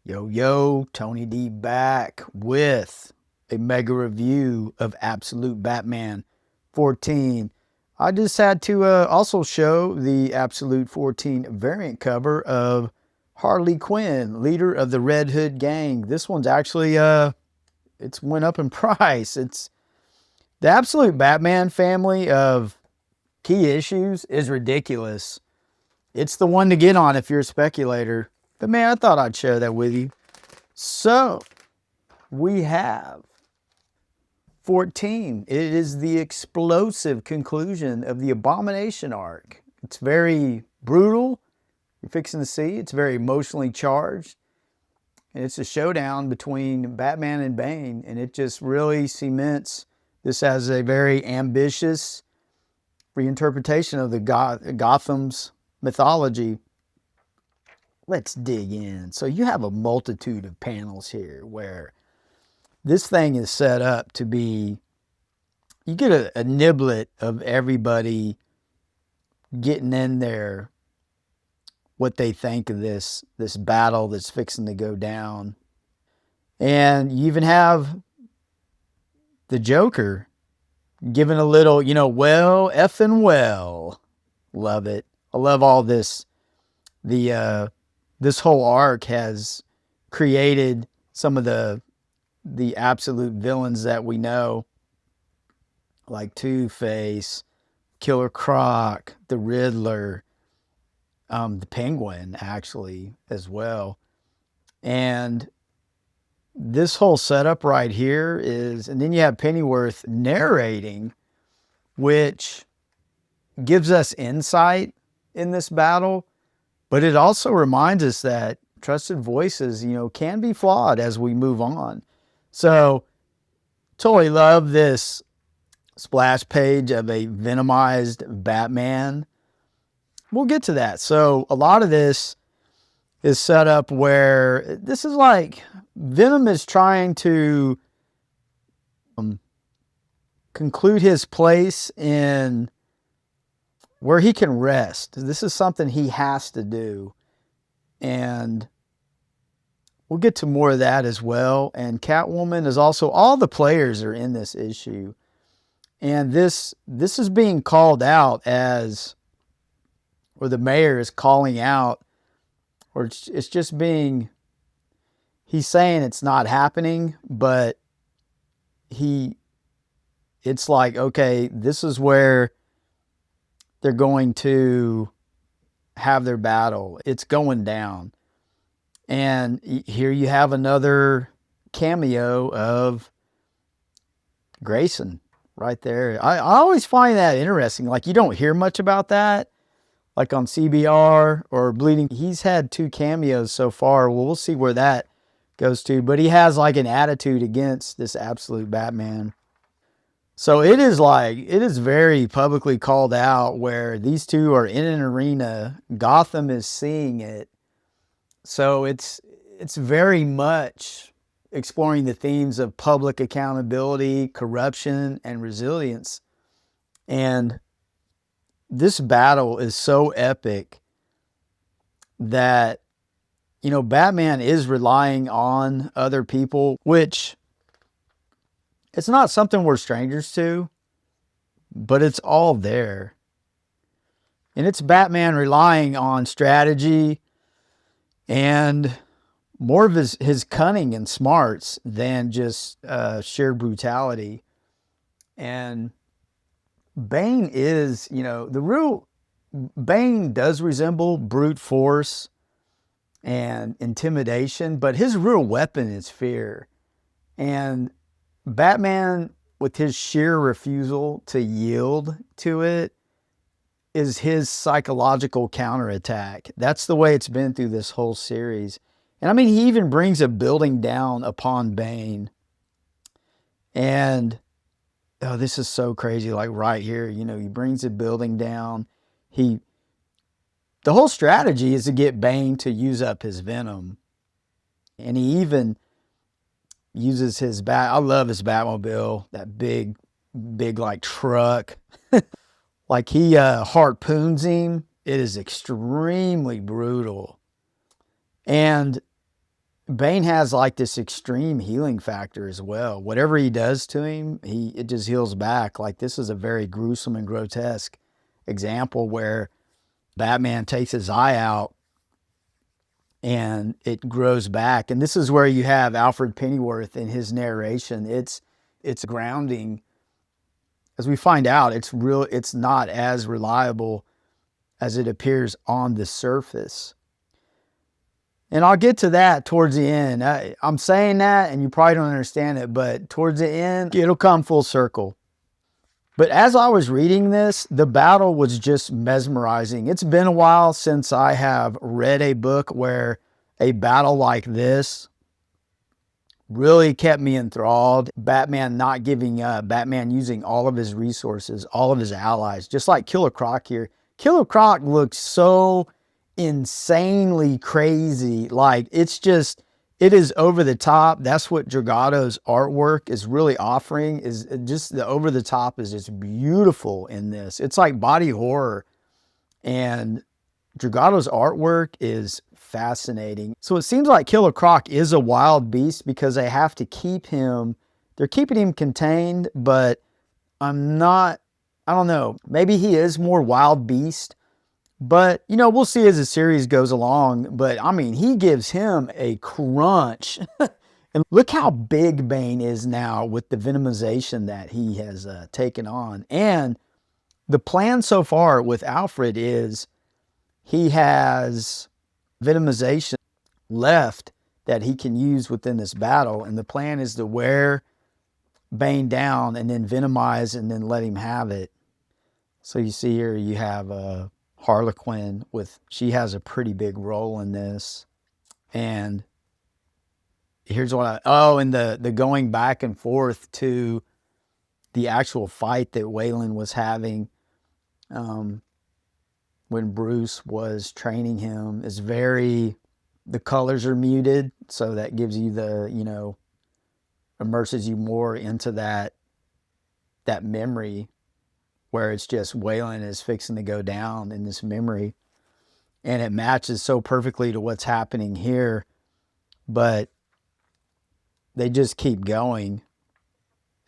Yo, yo, Tony D back with a mega review of Absolute Batman 14. I just had to also show the Absolute 14 variant cover of Harley Quinn, leader of the Red Hood gang. This one's actually, it's went up in price. It's the Absolute Batman family of key issues is ridiculous. It's the one to get on if you're a speculator. But man, I thought I'd share that with you. So we have 14. It is the explosive conclusion of the Abomination arc. It's very brutal. You're fixing to see. It's very emotionally charged. And it's a showdown between Batman and Bane. And it just really cements this as a very ambitious reinterpretation of the Gotham's mythology. Let's dig in. So you have a multitude of panels here where this thing is set up to be, you get a niblet of everybody getting in there, what they think of this battle that's fixing to go down. And you even have the Joker giving a little, well, effing well. Love it. I love all this. This whole arc has created some of the absolute villains that we know, like Two-Face, Killer Croc, the Riddler, the Penguin, actually, as well. And this whole setup right here is, and then you have Pennyworth narrating, which gives us insight in this battle. But it also reminds us that trusted voices, can be flawed as we move on. So, totally love this splash page of a venomized Batman. We'll get to that. So, a lot of this is set up where this is like Venom is trying to conclude his place in where he can rest. This is something he has to do. And we'll get to more of that as well. And Catwoman is also, all the players are in this issue. And this is being called out as, or the mayor is calling out, or it's just being, he's saying it's not happening, but it's like, okay, this is where they're going to have their battle. It's going down. And here you have another cameo of Grayson right there. I always find that interesting. Like, you don't hear much about that, like on CBR or Bleeding. He's had 2 cameos so far. Well, we'll see where that goes to. But he has like an attitude against this absolute Batman. So it is very publicly called out where these two are in an arena. Gotham is seeing it. So it's very much exploring the themes of public accountability, corruption, and resilience. And this battle is so epic that, Batman is relying on other people, which it's not something we're strangers to, but it's all there. And it's Batman relying on strategy and more of his cunning and smarts than just sheer brutality. And Bane is, Bane does resemble brute force and intimidation, but his real weapon is fear. And Batman, with his sheer refusal to yield to it, is his psychological counterattack. That's the way it's been through this whole series. And I mean, he even brings a building down upon Bane. And, oh, this is so crazy. Like right here, he brings a building down. The whole strategy is to get Bane to use up his venom. And he even uses his I love his Batmobile, that big like truck. Like he harpoons him. It is extremely brutal. And Bane has like this extreme healing factor as well. Whatever he does to him, it just heals back. Like this is a very gruesome and grotesque example where Batman takes his eye out and it grows back. And this is where you have Alfred Pennyworth in his narration. It's grounding. As we find out, it's not as reliable as it appears on the surface. And I'll get to that towards the end. I'm saying that, and you probably don't understand it, but towards the end, it'll come full circle. But as I was reading this, the battle was just mesmerizing. It's been a while since I have read a book where a battle like this really kept me enthralled. Batman not giving up, Batman using all of his resources, all of his allies, just like Killer Croc here. Killer Croc looks so insanely crazy. Like it is over the top. That's what Dragotta's artwork is really offering, is just the over the top is just beautiful in this. It's like body horror, and Dragotta's artwork is fascinating. So it seems like Killer Croc is a wild beast because they have to keep him, they're keeping him contained, but I don't know, maybe he is more wild beast. But, we'll see as the series goes along. But, I mean, he gives him a crunch. And look how big Bane is now with the venomization that he has taken on. And the plan so far with Alfred is he has venomization left that he can use within this battle. And the plan is to wear Bane down and then venomize and then let him have it. So you see here you have Harlequin she has a pretty big role in this. And here's what and the going back and forth to the actual fight that Waylon was having when Bruce was training him is the colors are muted, so that gives you immerses you more into that memory, where it's just Waylon is fixing to go down in this memory. And it matches so perfectly to what's happening here. But they just keep going.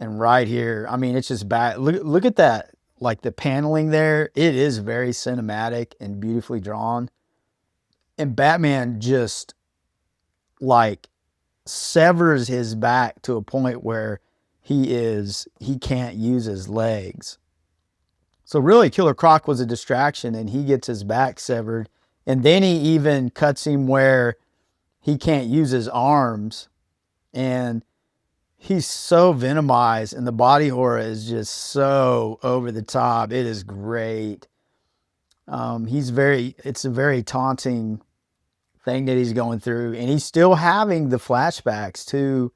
And right here, I mean, it's just bad. Look at that, like the paneling there. It is very cinematic and beautifully drawn. And Batman just like severs his back to a point where he can't use his legs. So really, Killer Croc was a distraction, and he gets his back severed. And then he even cuts him where he can't use his arms. And he's so venomized, and the body horror is just so over the top. It is great. It's a very taunting thing that he's going through. And he's still having the flashbacks to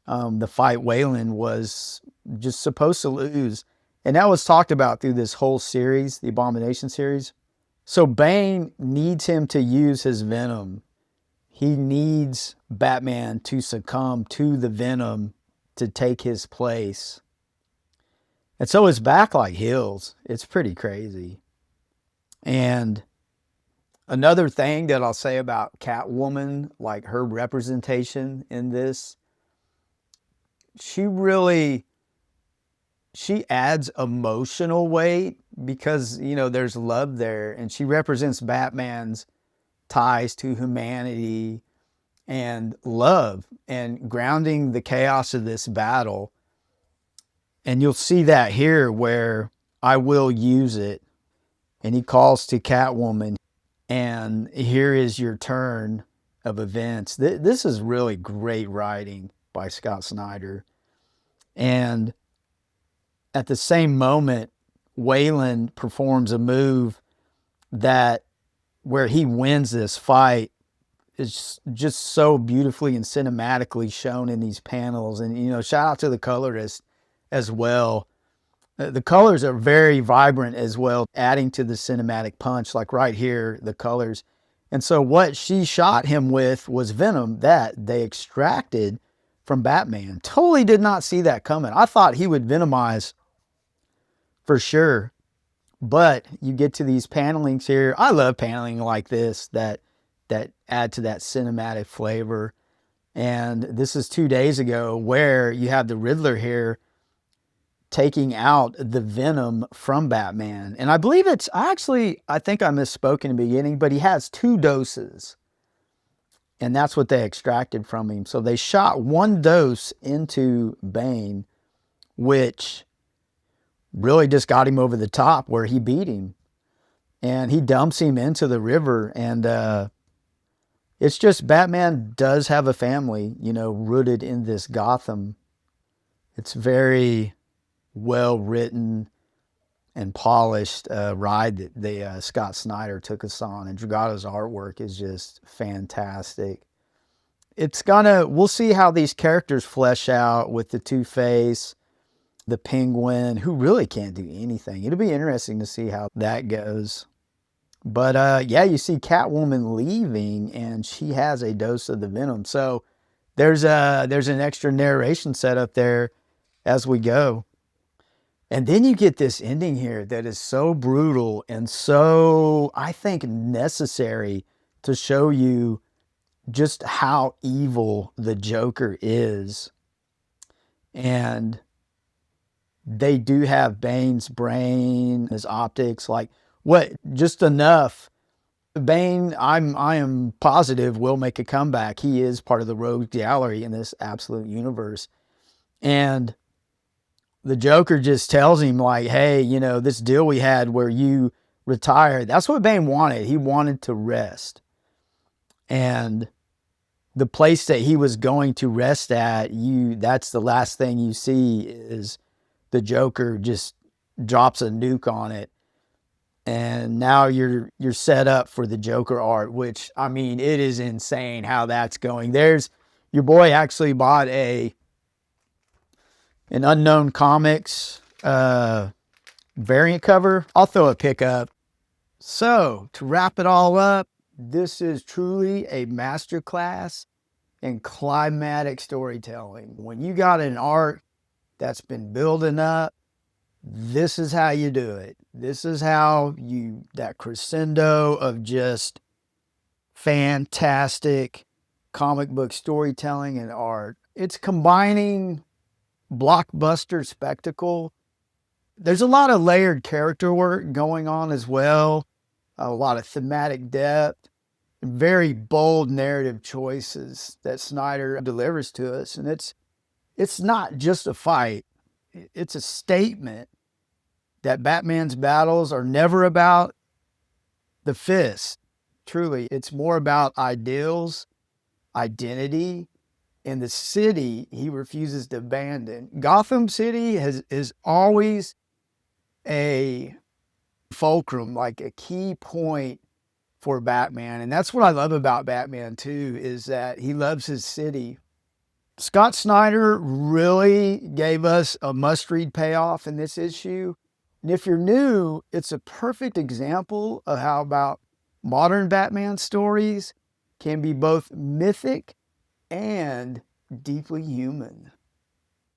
the fight Waylon was just supposed to lose. And that was talked about through this whole series, the Abomination series. So Bane needs him to use his venom. He needs Batman to succumb to the venom to take his place. And so his back like heals. It's pretty crazy. And another thing that I'll say about Catwoman, like her representation in this, she adds emotional weight because, there's love there. And she represents Batman's ties to humanity and love and grounding the chaos of this battle. And you'll see that here where I will use it. And he calls to Catwoman. And here is your turn of events. This is really great writing by Scott Snyder. And at the same moment, Waylon performs a move where he wins this fight. It's just so beautifully and cinematically shown in these panels. And, shout out to the colorist as well. The colors are very vibrant as well, adding to the cinematic punch, like right here, the colors. And so what she shot him with was venom that they extracted from Batman. Totally did not see that coming. I thought he would venomize for sure. But you get to these panelings here. I love paneling like this that that add to that cinematic flavor. And this is 2 days ago, where you have the Riddler here taking out the Venom from Batman. And I believe it's actually, I think I misspoke in the beginning, but he has 2 doses. And that's what they extracted from him. So they shot 1 dose into Bane, which really just got him over the top, where he beat him. And he dumps him into the river. And it's just, Batman does have a family, you know, rooted in this Gotham. It's very well written and polished ride that the Scott Snyder took us on, and Dragotta's artwork is just fantastic. We'll see how these characters flesh out with the Two-Face, the Penguin, who really can't do anything. It'll be interesting to see how that goes. But yeah, you see Catwoman leaving, and she has a dose of the Venom. So there's an extra narration set up there as we go. And then you get this ending here that is so brutal and so, I think, necessary to show you just how evil the Joker is. And they do have Bane's brain, his optics, like what, just enough. Bane, I am positive, will make a comeback. He is part of the rogues gallery in this absolute universe. And the Joker just tells him, like, hey, you know, this deal we had where you retired, that's what Bane wanted. He wanted to rest. And the place that he was going to rest at, that's the last thing you see, is the Joker just drops a nuke on it. And now you're set up for the Joker art, which, I mean, it is insane how that's going. There's, your boy actually bought an Unknown Comics variant cover. I'll throw a pic up. So, to wrap it all up, this is truly a masterclass in climactic storytelling. When you got an art that's been building up, this is how you do it. This is how that crescendo of just fantastic comic book storytelling and art. It's combining blockbuster spectacle. There's a lot of layered character work going on as well, a lot of thematic depth, very bold narrative choices that Snyder delivers to us. And it's not just a fight, it's a statement that Batman's battles are never about the fist. Truly, it's more about ideals, identity, and the city he refuses to abandon. Gotham City is always a fulcrum, like a key point for Batman. And that's what I love about Batman too, is that he loves his city. Scott Snyder really gave us a must-read payoff in this issue. And if you're new, it's a perfect example of how about modern Batman stories can be both mythic and deeply human.